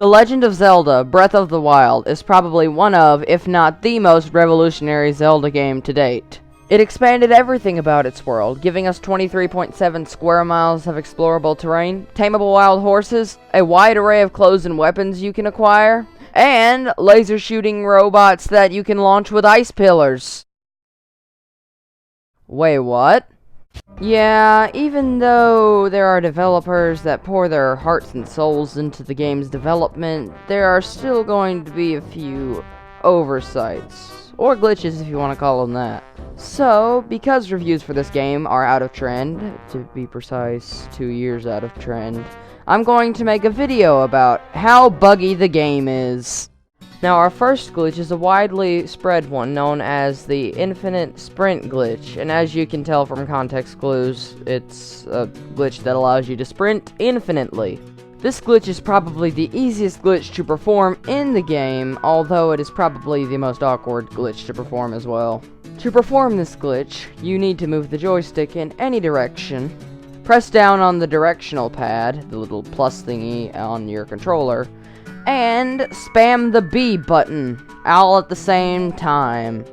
The Legend of Zelda: Breath of the Wild is probably one of, if not the most revolutionary Zelda game to date. It expanded everything about its world, giving us 23.7 square miles of explorable terrain, tameable wild horses, a wide array of clothes and weapons you can acquire, and laser shooting robots that you can launch with ice pillars. Wait, what? Yeah, even though there are developers that pour their hearts and souls into the game's development, there are still going to be a few oversights, or glitches if you want to call them that. So, because reviews for this game are out of trend, to be precise, 2 years out of trend, I'm going to make a video about how buggy the game is. Now, our first glitch is a widely spread one known as the infinite sprint glitch, and as you can tell from context clues, it's a glitch that allows you to sprint infinitely. This glitch is probably the easiest glitch to perform in the game, although it is probably the most awkward glitch to perform as well. To perform this glitch, you need to move the joystick in any direction, press down on the directional pad, the little plus thingy on your controller, and spam the B button, all at the same time.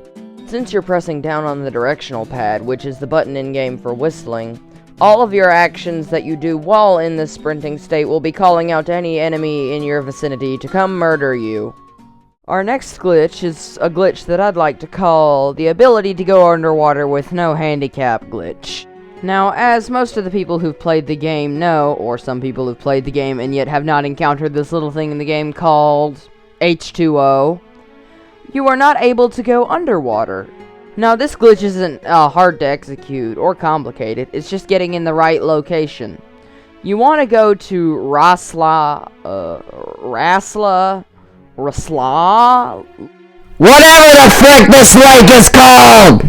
Since you're pressing down on the directional pad, which is the button in-game for whistling, all of your actions that you do while in this sprinting state will be calling out to any enemy in your vicinity to come murder you. Our next glitch is a glitch that I'd like to call the ability to go underwater with no handicap glitch. Now, as most of the people who've played the game know, or some people who've played the game and yet have not encountered this little thing in the game called H2O, you are not able to go underwater. Now, this glitch isn't hard to execute or complicated, it's just getting in the right location. You want to go to Rasla, whatever the frick this lake is called!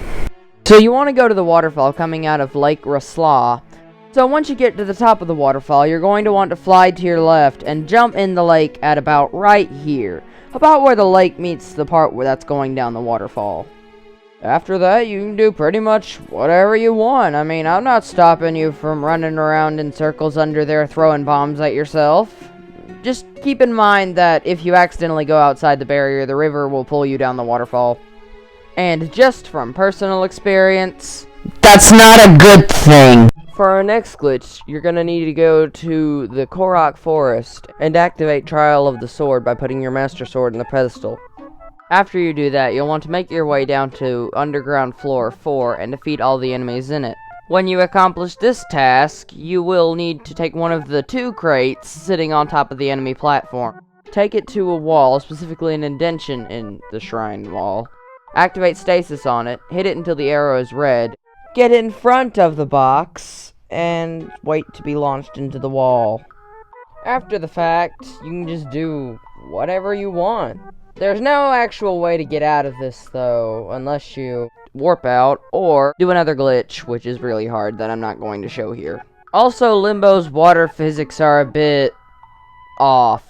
So you want to go to the waterfall coming out of Lake Rasla. So once you get to the top of the waterfall, you're going to want to fly to your left and jump in the lake at about right here. About where the lake meets the part where that's going down the waterfall. After that, you can do pretty much whatever you want. I mean, I'm not stopping you from running around in circles under there throwing bombs at yourself. Just keep in mind that if you accidentally go outside the barrier, the river will pull you down the waterfall. And just from personal experience, that's not a good thing. For our next glitch, you're gonna need to go to the Korok Forest and activate Trial of the Sword by putting your Master Sword in the pedestal. After you do that, you'll want to make your way down to Underground Floor 4 and defeat all the enemies in it. When you accomplish this task, you will need to take one of the 2 crates sitting on top of the enemy platform. Take it to a wall, specifically an indentation in the shrine wall. Activate stasis on it, hit it until the arrow is red, get in front of the box, and wait to be launched into the wall. After the fact, you can just do whatever you want. There's no actual way to get out of this, though, unless you warp out, or do another glitch, which is really hard that I'm not going to show here. Also, Limbo's water physics are a bit off.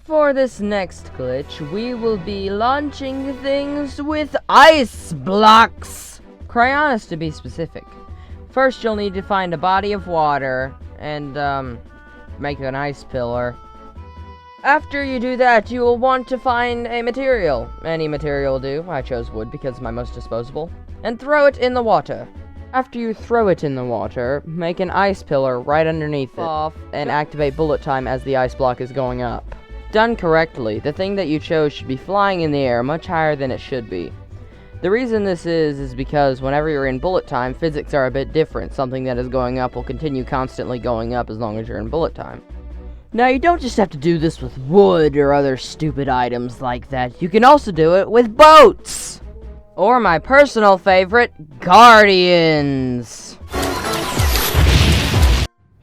For this next glitch, we will be launching things with ice blocks. Crayons, to be specific. First, you'll need to find a body of water and, make an ice pillar. After you do that, you will want to find a material. Any material will do. I chose wood because it's my most disposable. And throw it in the water. After you throw it in the water, make an ice pillar right underneath it, and activate bullet time as the ice block is going up. Done correctly, the thing that you chose should be flying in the air much higher than it should be. The reason this is because whenever you're in bullet time, physics are a bit different. Something that is going up will continue constantly going up as long as you're in bullet time. Now, you don't just have to do this with wood or other stupid items like that. You can also do it with boats! Or my personal favorite, guardians!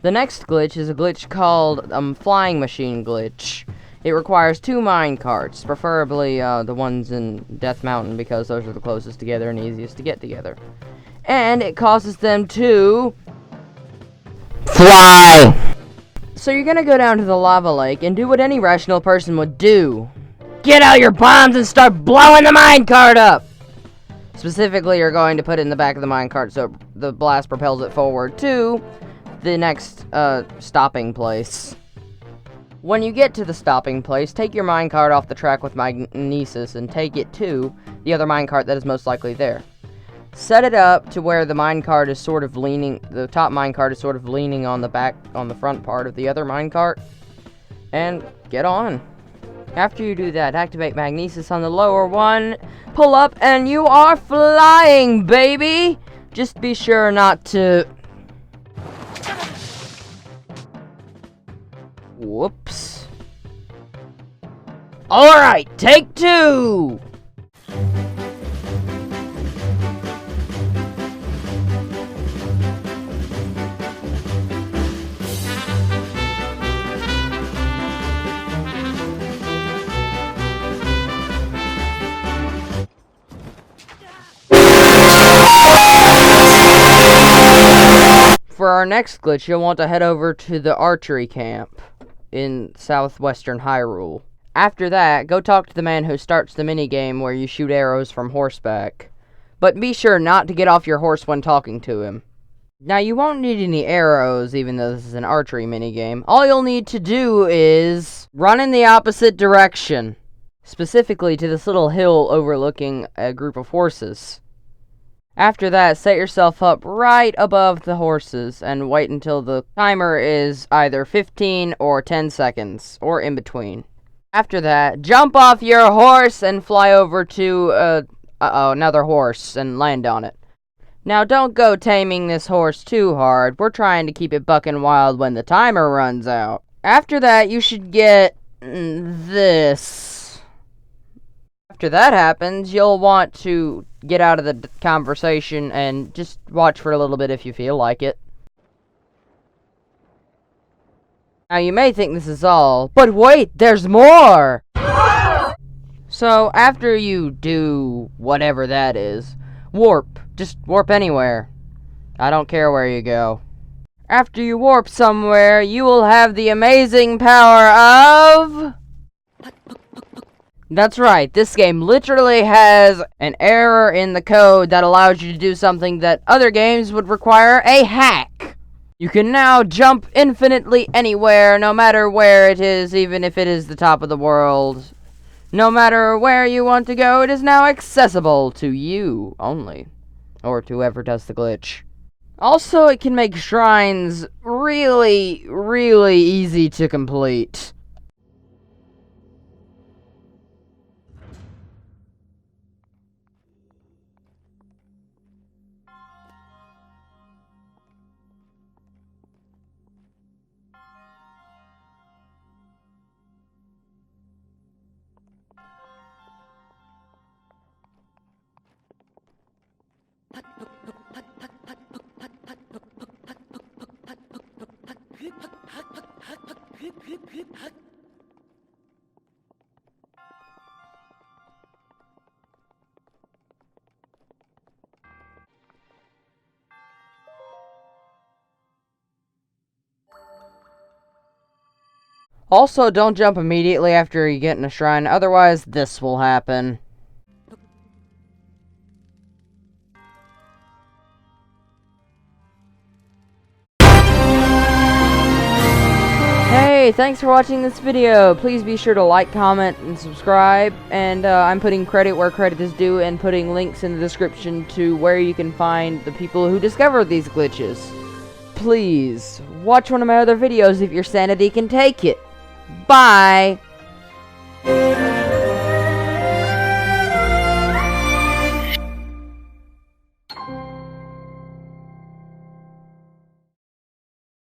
The next glitch is a glitch called flying machine glitch. It requires 2 minecarts, preferably the ones in Death Mountain, because those are the closest together and easiest to get together. And it causes them to fly! So you're gonna go down to the lava lake and do what any rational person would do. Get out your bombs and start blowing the minecart up! Specifically, you're going to put it in the back of the minecart so the blast propels it forward to the next stopping place. When you get to the stopping place, take your minecart off the track with magnesis and take it to the other minecart that is most likely there. Set it up to where the minecart is sort of leaning, the top minecart is sort of leaning on the front part of the other minecart, and get on. After you do that, activate magnesis on the lower one, pull up, and you are flying, baby! Just be sure not to... Whoops. Alright, take two! For our next glitch, you'll want to head over to the archery camp in southwestern Hyrule. After that, go talk to the man who starts the minigame where you shoot arrows from horseback. But be sure not to get off your horse when talking to him. Now, you won't need any arrows, even though this is an archery minigame. All you'll need to do is run in the opposite direction. Specifically to this little hill overlooking a group of horses. After that, set yourself up right above the horses and wait until the timer is either 15 or 10 seconds, or in between. After that, jump off your horse and fly over to another horse and land on it. Now, don't go taming this horse too hard. We're trying to keep it bucking wild when the timer runs out. After that, you should get this. After that happens, you'll want to get out of the conversation and just watch for a little bit if you feel like it. Now, you may think this is all, but wait, there's more! So, after you do whatever that is, warp. Just warp anywhere. I don't care where you go. After you warp somewhere, you will have the amazing power of... That's right, this game literally has an error in the code that allows you to do something that other games would require a hack. You can now jump infinitely anywhere, no matter where it is, even if it is the top of the world. No matter where you want to go, it is now accessible to you only. Or to whoever does the glitch. Also, it can make shrines really, really easy to complete. Also, don't jump immediately after you get in a shrine, otherwise this will happen. Hey, thanks for watching this video. Please be sure to like, comment, and subscribe. And I'm putting credit where credit is due and putting links in the description to where you can find the people who discovered these glitches. Please, watch one of my other videos if your sanity can take it. Bye!